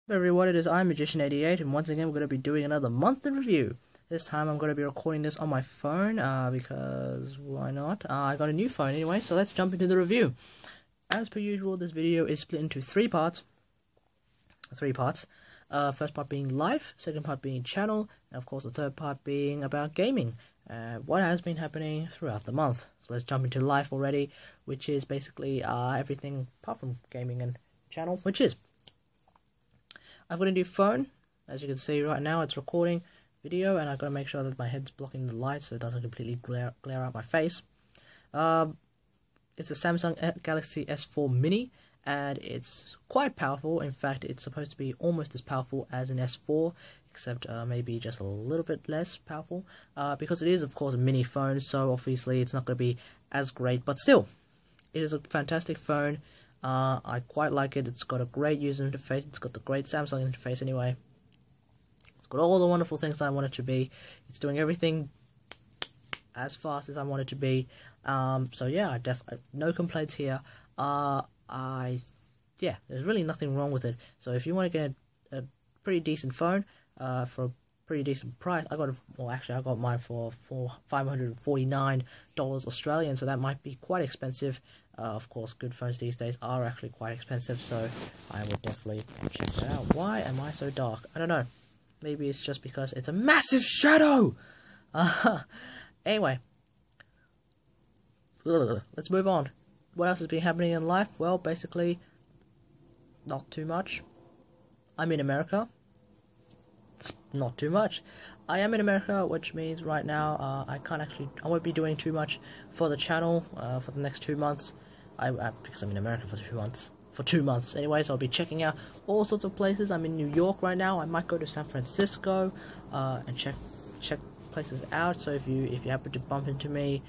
Hey everyone, it is I, Magician88, and once again we're going to be doing another month in review. This time I'm going to be recording this on my phone, because why not? I got a new phone anyway, so let's jump into the review. As per usual, this video is split into three parts. First part being life, second part being channel, and of course the third part being about gaming. What has been happening throughout the month. So let's jump into life already, which is basically everything apart from gaming and channel, which is I've got a new phone. As you can see right now, it's recording video, and I've got to make sure that my head's blocking the light so it doesn't completely glare out my face. It's a Samsung Galaxy S4 Mini, and it's quite powerful. In fact, it's supposed to be almost as powerful as an S4, except maybe just a little bit less powerful, because it is, of course, a mini phone, so obviously it's not going to be as great, but still, it is a fantastic phone. I quite like it. It's got a great user interface. It's got the great Samsung interface anyway. It's got all the wonderful things that I want it to be. It's doing everything as fast as I want it to be. So yeah, no complaints here. Yeah, there's really nothing wrong with it. So if you want to get a pretty decent phone for a pretty decent price, I got mine for $549 Australian, so that might be quite expensive. Of course, good phones these days are actually quite expensive, so I will definitely check that out. Why am I so dark? I don't know. Maybe it's just because it's a massive shadow! Anyway. Let's move on. What else has been happening in life? Well, basically, not too much. I'm in America. Not too much. I am in America, which means right now I won't be doing too much for the channel for the next 2 months. Because I'm in America for 2 months. For 2 months, anyway. So I'll be checking out all sorts of places. I'm in New York right now. I might go to San Francisco and check places out. So if you happen to bump into me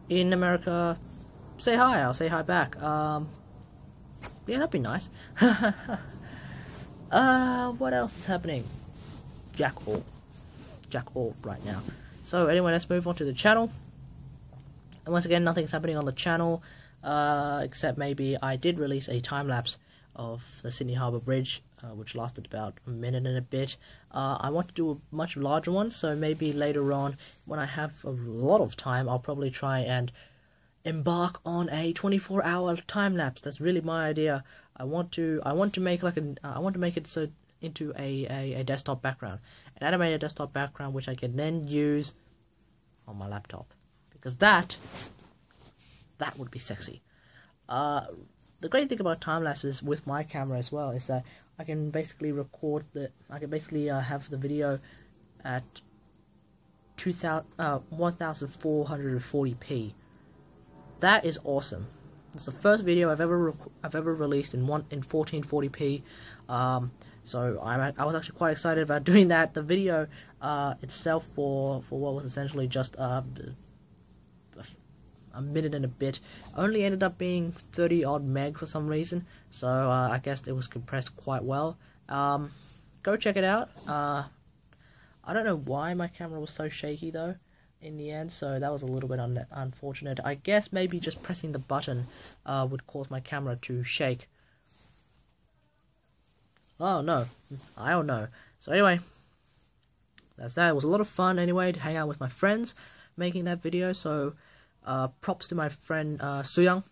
in America, say hi. I'll say hi back. Yeah, that'd be nice. What else is happening? Jack all right now. So anyway, let's move on to the channel. And once again, nothing's happening on the channel, except maybe I did release a time-lapse of the Sydney Harbour Bridge, which lasted about a minute and a bit. I want to do a much larger one, so maybe later on, when I have a lot of time, I'll probably try and embark on a 24-hour time-lapse. That's really my idea. I want to make it so into a desktop background, an animated desktop background, which I can then use on my laptop, because that would be sexy. The great thing about time lapses with my camera as well is that I can basically have the video at 1440p. That is awesome. It's the first video I've ever released in 1440p. So I was actually quite excited about doing that. The video itself for what was essentially just a minute and a bit only ended up being 30 odd meg for some reason. So I guess it was compressed quite well. Go check it out. I don't know why my camera was so shaky though in the end, so that was a little bit unfortunate. I guess maybe just pressing the button would cause my camera to shake. Oh no, I don't know. So anyway, that's that. It was a lot of fun anyway to hang out with my friends making that video. So props to my friend Suyang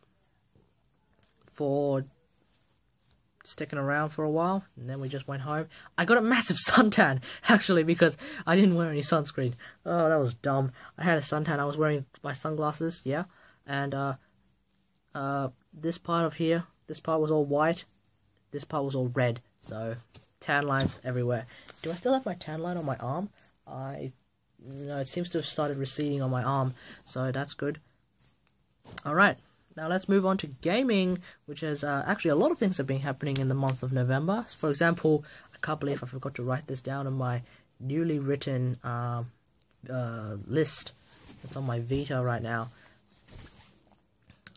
for sticking around for a while, and then we just went home. I got a massive suntan actually because I didn't wear any sunscreen. Oh, that was dumb. I had a suntan. I was wearing my sunglasses, yeah, and this part of here, this part was all white, this part was all red. So, tan lines everywhere. Do I still have my tan line on my arm? No, it seems to have started receding on my arm, so that's good. Alright, now let's move on to gaming, which is actually a lot of things have been happening in the month of November. For example, I can't believe I forgot to write this down on my newly written list. It's on my Vita right now.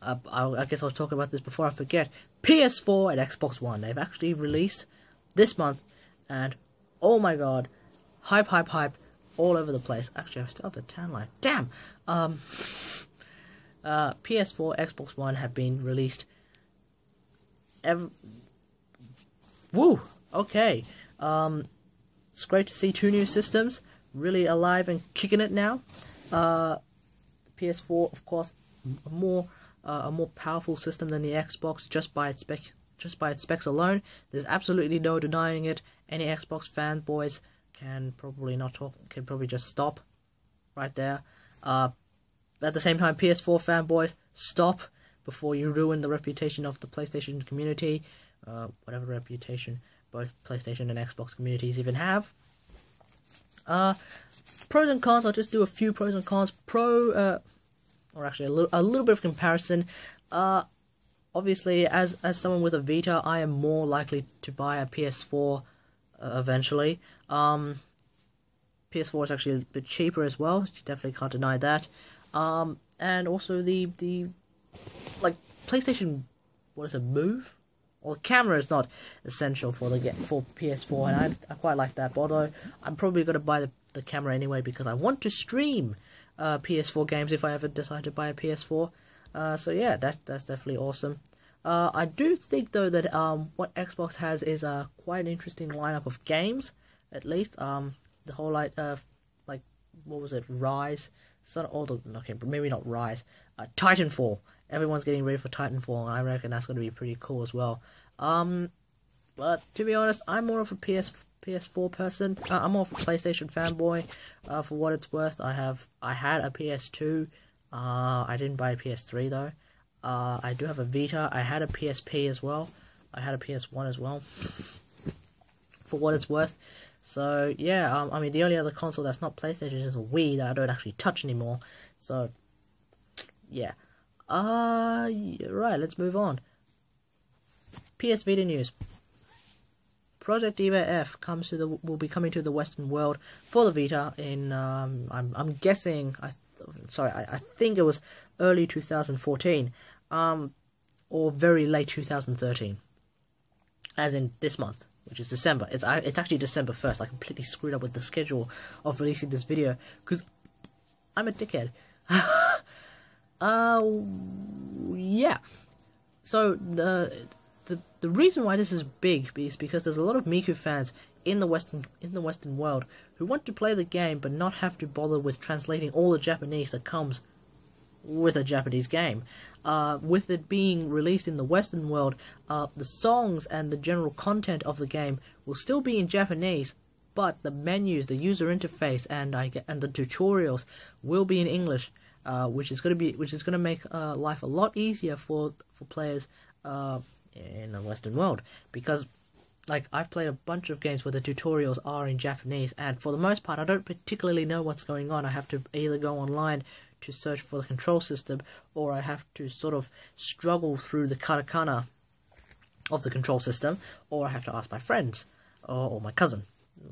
I guess I'll talk about this before I forget. PS4 and Xbox One, they've actually released this month, and oh my god, hype all over the place. Actually, I still have the tan line. Damn! PS4, Xbox One have been released. Woo! Okay, it's great to see 2 new systems really alive and kicking it now. PS4, of course, a more powerful system than the Xbox just by its specs alone. There's absolutely no denying it. Any Xbox fanboys can probably just stop right there. At the same time, PS4 fanboys, stop before you ruin the reputation of the PlayStation community, whatever reputation both PlayStation and Xbox communities even have. Pros and cons, I'll just do a few pros and cons. Or actually a little bit of comparison. Obviously, as someone with a Vita, I am more likely to buy a PS4 eventually. PS4 is actually a bit cheaper as well. You definitely can't deny that. And also the PlayStation, Move? Well, the camera is not essential for PS4, and I quite like that. But although I'm probably going to buy the camera anyway because I want to stream PS4 games if I ever decide to buy a PS4. So yeah, that's definitely awesome. I do think though that what Xbox has is quite an interesting lineup of games. At least the whole what was it, Rise? Maybe not Rise. Titanfall. Everyone's getting ready for Titanfall, and I reckon that's going to be pretty cool as well. But to be honest, I'm more of a PS4 person. I'm more of a PlayStation fanboy. For what it's worth, I had a PS2. I didn't buy a PS3 though. I do have a Vita. I had a PSP as well. I had a PS1 as well. For what it's worth. So yeah, I mean the only other console that's not PlayStation is a Wii that I don't actually touch anymore. So yeah. Right, let's move on. PS Vita news. Project Eva F will be coming to the Western world for the Vita in I'm guessing I think it was early 2014, or very late 2013, as in this month, which is December. It's actually December 1st. I completely screwed up with the schedule of releasing this video because I'm a dickhead. Yeah. So the reason why this is big is because there's a lot of Miku fans in the Western world who want to play the game but not have to bother with translating all the Japanese that comes with a Japanese game. With it being released in the Western world, the songs and the general content of the game will still be in Japanese, but the menus, the user interface, and the tutorials will be in English. Which is going to make life a lot easier for players in the Western world, because I've played a bunch of games where the tutorials are in Japanese, and for the most part I don't particularly know what's going on. I have to either go online to search for the control system, or I have to sort of struggle through the katakana of the control system, or I have to ask my friends or my cousin,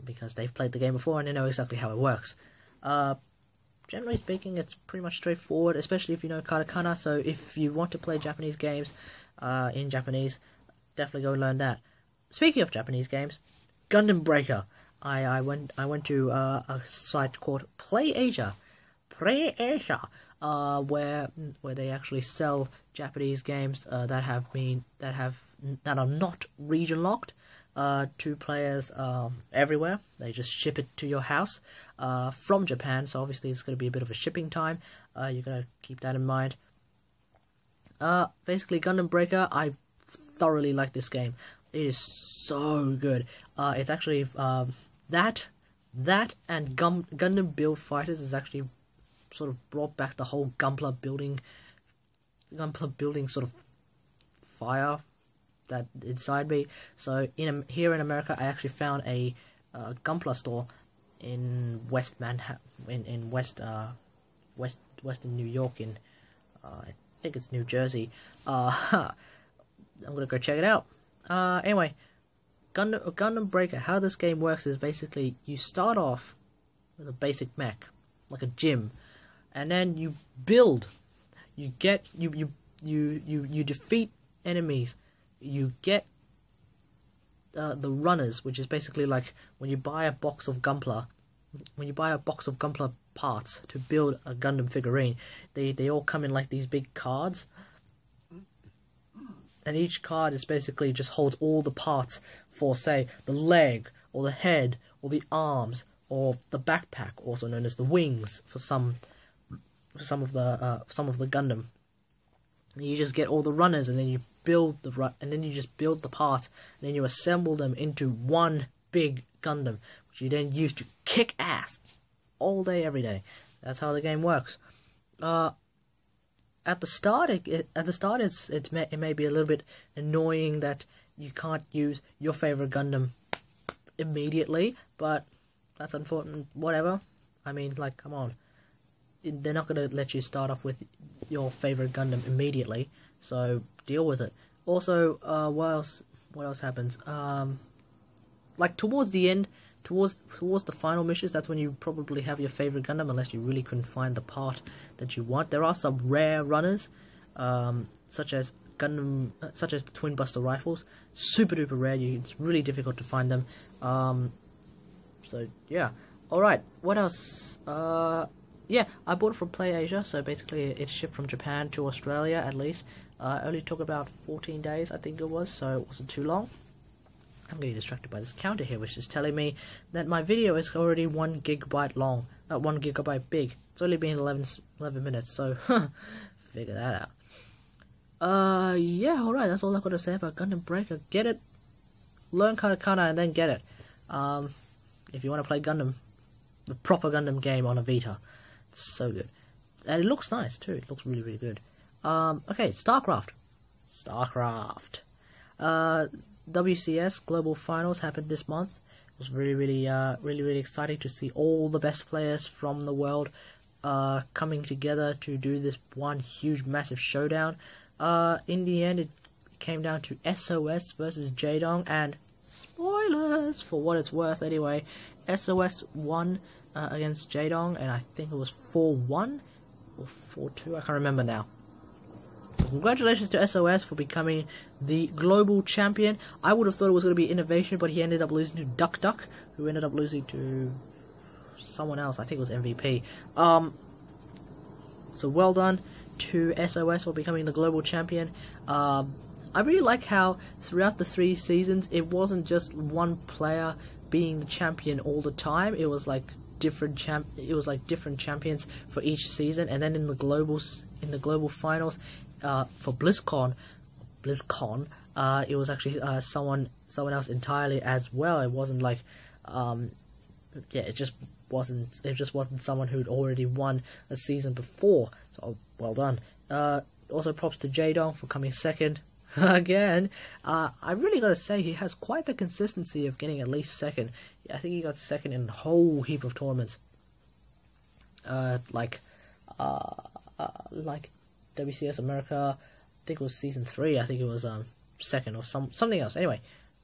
because they've played the game before and they know exactly how it works. Generally speaking, it's pretty much straightforward, especially if you know katakana. So if you want to play Japanese games in Japanese, definitely go learn that. Speaking of Japanese games, Gundam Breaker. I went to a site called PlayAsia, where they actually sell Japanese games that are not region locked. To players everywhere. They just ship it to your house from Japan, so obviously it's going to be a bit of a shipping time. You're going to keep that in mind. Basically, Gundam Breaker, I thoroughly like this game. It is so good. It's actually that and Gundam Build Fighters is actually sort of brought back the whole Gunpla building sort of fire that inside me. So here in America, I actually found a Gunpla store in West Manhattan, in Western New York, in I think it's New Jersey. I'm gonna go check it out. Anyway, Gundam Breaker. How this game works is basically you start off with a basic mech, like a gym, and then you build. You defeat enemies. You get the runners, which is basically like when you buy a box of Gunpla parts to build a Gundam figurine. They all come in like these big cards, and each card is basically just holds all the parts for, say, the leg, or the head, or the arms, or the backpack, also known as the wings for some of the Gundam. And you just get all the runners, and then you build the parts, and then you assemble them into one big Gundam, which you then use to kick ass all day, every day. That's how the game works. At the start, it may be a little bit annoying that you can't use your favorite Gundam immediately, but that's unfortunate. Whatever. I mean, like, come on. They're not going to let you start off with your favorite Gundam immediately, so deal with it. Also, what else happens? Like, towards the end, towards the final missions, that's when you probably have your favorite Gundam, unless you really couldn't find the part that you want. There are some rare runners, such as the Twin Buster rifles. Super duper rare. It's really difficult to find them. So yeah. Alright, what else? Yeah, I bought it from PlayAsia, so basically it's shipped from Japan to Australia, at least. It only took about 14 days, I think it was, so it wasn't too long. I'm getting distracted by this counter here, which is telling me that my video is already 1 gigabyte long, 1 gigabyte big. It's only been 11 minutes, so figure that out. Yeah, alright, that's all I've got to say about Gundam Breaker. Get it, learn katakana, and then get it. If you want to play Gundam, the proper Gundam game on a Vita. It's so good. And it looks nice, too. It looks really, really good. Okay, StarCraft. WCS Global Finals happened this month. It was really exciting to see all the best players from the world coming together to do this one huge, massive showdown. In the end, it came down to SOS versus Jaedong, and spoilers for what it's worth anyway. SOS won against Jaedong, and I think it was 4-1 or 4-2. I can't remember now. So congratulations to SOS for becoming the global champion. I would have thought it was going to be Innovation, but he ended up losing to Duck Duck, who ended up losing to someone else. I think it was MVP. So well done to SOS for becoming the global champion. I really like how throughout the 3 seasons, it wasn't just one player being the champion all the time. It was like different champions for each season, and then in the global finals for BlizzCon, it was actually someone else entirely as well. It wasn't like it just wasn't someone who'd already won a season before. So well done. Also props to Jaedong for coming second. Again, I really gotta say, he has quite the consistency of getting at least second. I think he got second in a whole heap of tournaments. Like WCS America, I think it was season 3. I think it was second or something else. Anyway,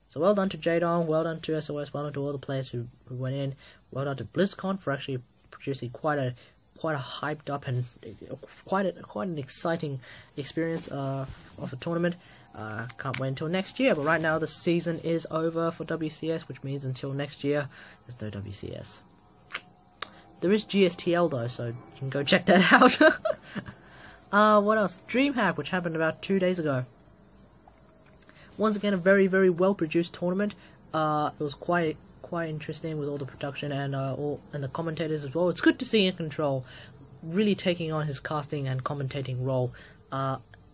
so well done to Jaedong, well done to SOS, well done to all the players who went in. Well done to BlizzCon for actually producing quite a hyped up and quite an exciting experience of a tournament. Can't wait until next year, but right now the season is over for WCS, which means until next year there's no WCS. There is GSTL though, so you can go check that out. What else? DreamHack, which happened about 2 days ago. Once again, a very well produced tournament. It was quite interesting with all the production and the commentators as well. It's good to see In Control really taking on his casting and commentating role.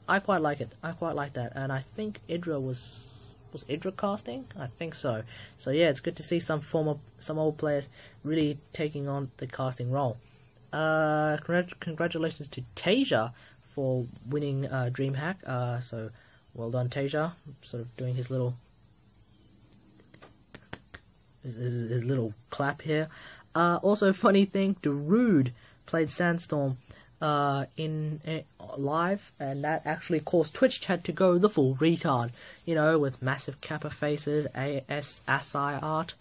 I quite like it. I quite like that, and I think Idra was Idra casting. I think so. So yeah, it's good to see some old players really taking on the casting role. Congratulations to Tasia for winning DreamHack. So well done, Tasia. Sort of doing his little clap here. Also, funny thing, Darude played Sandstorm in live, and that actually caused Twitch chat to go the full retard. You know, with massive Kappa faces, ASI art,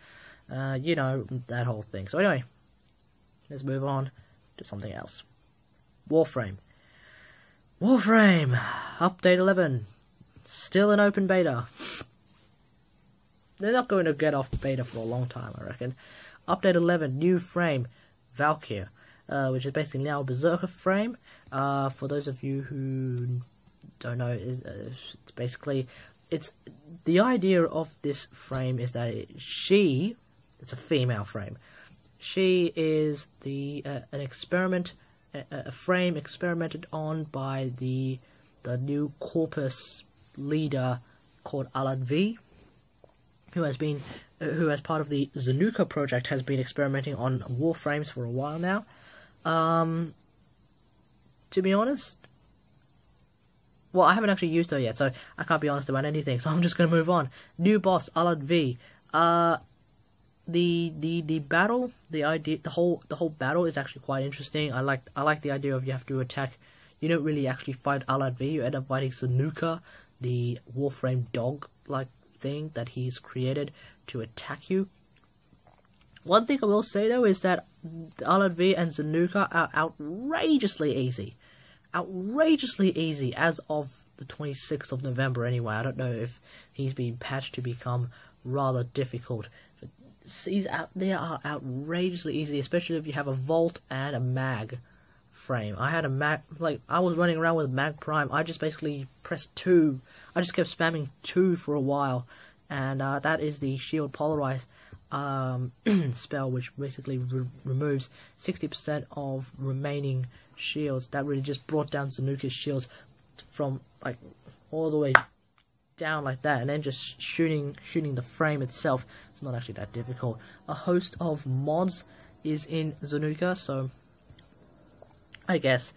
you know, that whole thing. So anyway, let's move on to something else. Warframe, Update 11, still in open beta. They're not going to get off beta for a long time, I reckon. Update 11, new frame, Valkyr, which is basically now a Berserker frame. For those of you who don't know, it's Basically, it's the idea of this frame is that it's a female frame. She is an experiment, a frame experimented on by the new corpus leader called Alan V, who as part of the Zanuka project has been experimenting on warframes for a while now. To be honest, well, I haven't actually used her yet, so I can't be honest about anything. So I'm just gonna move on. New boss, Alan V. The battle, the whole battle is actually quite interesting. I like the idea of you have to attack. You don't really actually fight Alan V. You end up fighting Zanuka, the warframe dog-like thing that he's created to attack you. One thing I will say though is that Alan V and Zanuka are outrageously easy as of the 26th of November anyway. I don't know if he's been patched to become rather difficult. But they are outrageously easy, especially if you have a Vault and a Mag frame. I had a Mag, I was running around with Mag Prime. I just basically pressed 2. I just kept spamming 2 for a while, and that is the Shield Polarize spell, which basically removes 60% of remaining shields. That really just brought down Zanuka's shields from all the way down like that, and then just shooting the frame itself. It's not actually that difficult. A host of mods is in Zanuka, so I guess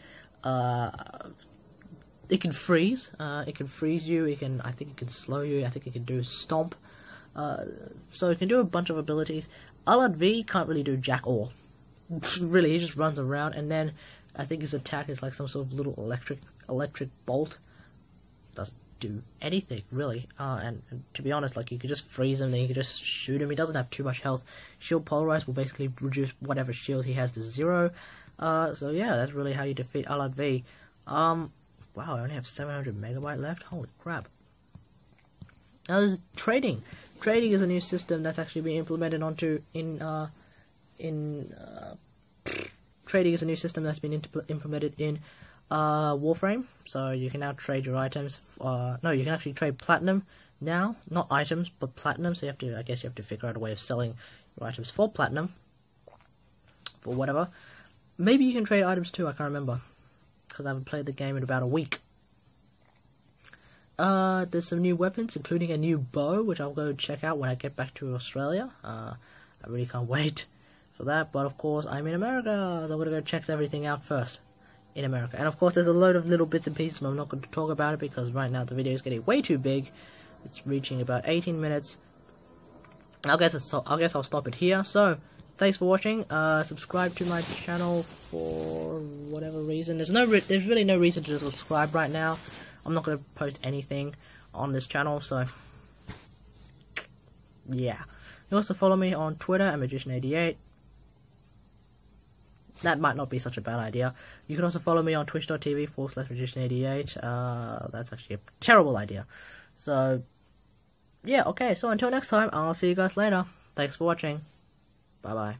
it can freeze. It can freeze you. I think it can slow you. I think it can do stomp. So it can do a bunch of abilities. Alan V can't really do jack all. Really, he just runs around, and then I think his attack is like some sort of little electric bolt. Doesn't do anything really. And to be honest, you could just freeze him, then you could just shoot him. He doesn't have too much health. Shield Polarize will basically reduce whatever shield he has to 0. So yeah, that's really how you defeat Alan V. Wow, I only have 700 megabyte left. Holy crap! Now there's trading. Trading is a new system that's actually been implemented trading is a new system that's been implemented in Warframe. So you can now trade your items. No, you can actually trade platinum now, not items, but platinum. So I guess you have to figure out a way of selling your items for platinum, for whatever. Maybe you can trade items too. I can't remember because I haven't played the game in about a week. There's some new weapons, including a new bow, which I'll go check out when I get back to Australia. I really can't wait for that, but of course I'm in America, so I'm gonna go check everything out first in America. And of course there's a load of little bits and pieces, but I'm not going to talk about it because right now the video is getting way too big. It's reaching about 18 minutes. I guess I'll stop it here. So thanks for watching. Subscribe to my channel for whatever reason. There's really no reason to subscribe right now. I'm not going to post anything on this channel, so yeah. You also follow me on Twitter at Magician88. That might not be such a bad idea. You can also follow me on twitch.tv/Magician88. That's actually a terrible idea. So yeah, okay, so until next time, I'll see you guys later. Thanks for watching. Bye bye.